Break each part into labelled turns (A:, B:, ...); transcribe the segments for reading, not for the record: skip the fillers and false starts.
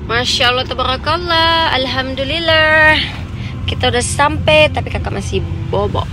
A: Masya Allah, tabarakallah, alhamdulillah. Kita udah sampai, tapi kakak masih bobo.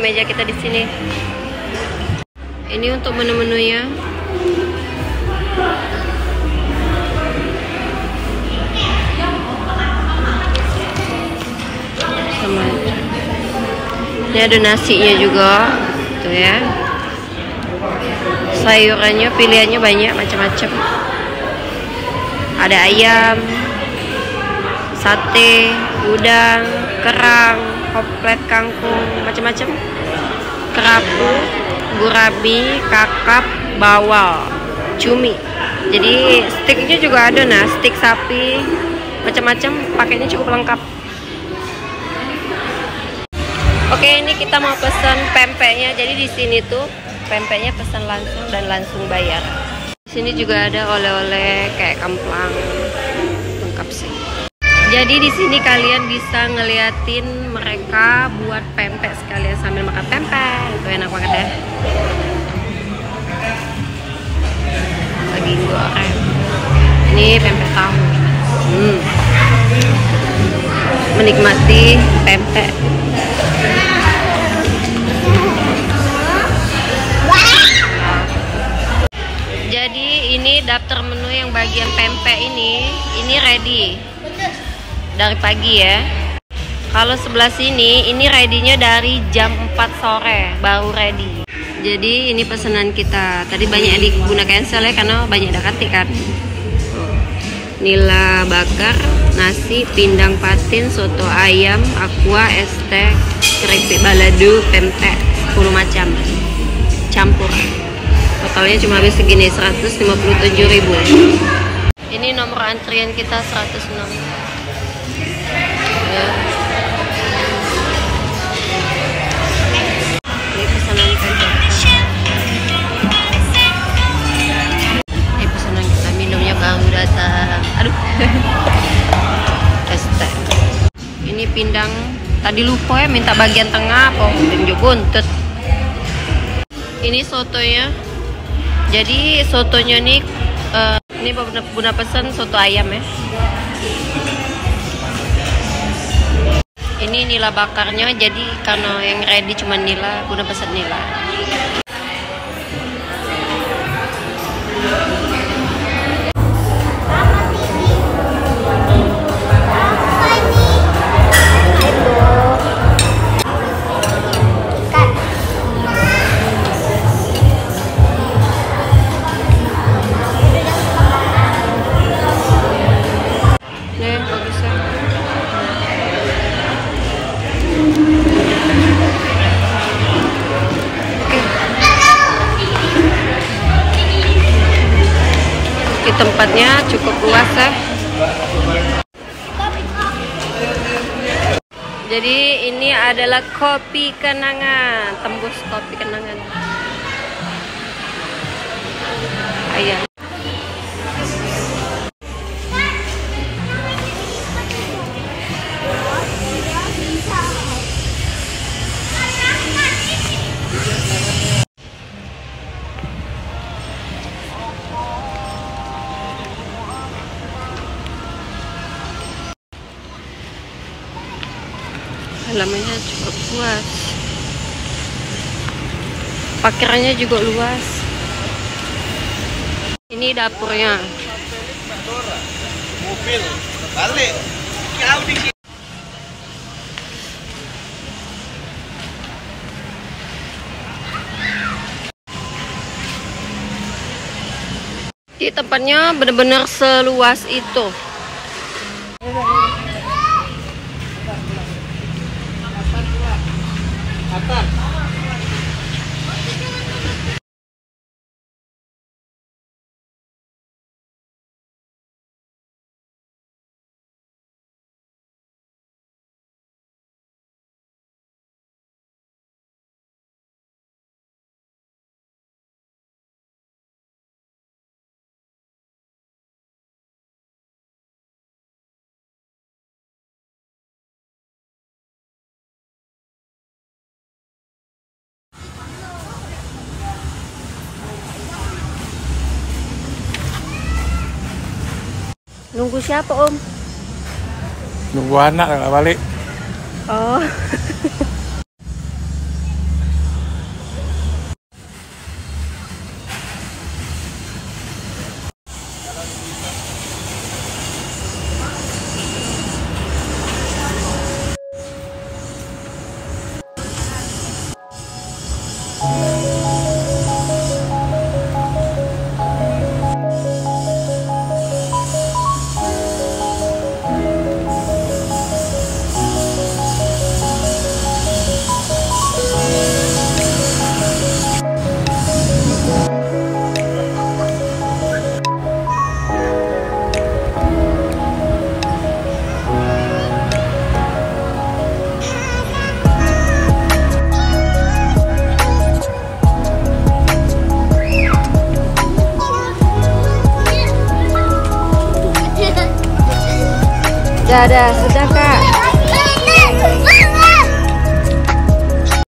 A: Meja kita di sini. Ini untuk menu-menunya. Sama. Ini ada nasinya juga, tuh ya. Sayurannya pilihannya banyak macam-macam. Ada ayam, sate, udang, kerang, komplet kangkung, macam-macam. Kerapu, gurabi, kakap, bawal, cumi. Jadi stiknya juga ada, nah, stik sapi, macam-macam, pakainya cukup lengkap. Oke, ini kita mau pesan pempeknya. Jadi di sini tuh pempeknya pesan langsung dan langsung bayar. Di sini juga ada oleh-oleh kayak kamplang, lengkap sih. Jadi di sini kalian bisa ngeliatin mereka buat pempek sekalian sambil makan pempek. Itu enak banget deh. Lagi goreng. Ini pempek tahu. Menikmati pempek. Jadi ini daftar menu yang bagian pempek ini ready. Dari pagi ya. Kalau sebelah sini ini ready-nya dari jam 4 sore baru ready. Jadi ini pesanan kita. Tadi banyak yang diguna cancel ya karena banyak dakati kan. Nila bakar, nasi, pindang patin, soto ayam, aqua, es teh, keripik balado, pempek, 10 macam campur. Totalnya cuma habis segini 157.000. Ini nomor antrian kita 106. Ya. Ini pesanan pempek. Ini pesanan kita, minumnya baru datang. Aduh. Es teh. Ini pindang. Tadi lupa ya minta bagian tengah apa dan buntut. Ini sotonya. Jadi sotonya nih ini Bunda pesan soto ayam ya. Ini nila bakarnya, jadi karena yang ready cuma nila, Bunda pesan nila. Tempatnya cukup luas ya. Jadi ini adalah kopi kenangan, tembus kopi kenangan. Ayam. Halamannya cukup luas, parkirannya juga luas. Ini dapurnya. Mobil balik. Di tempatnya benar-benar seluas itu. Nunggu siapa, Om?
B: Nunggu anak nggak balik.
A: Oh. Dadah, sudah Kak.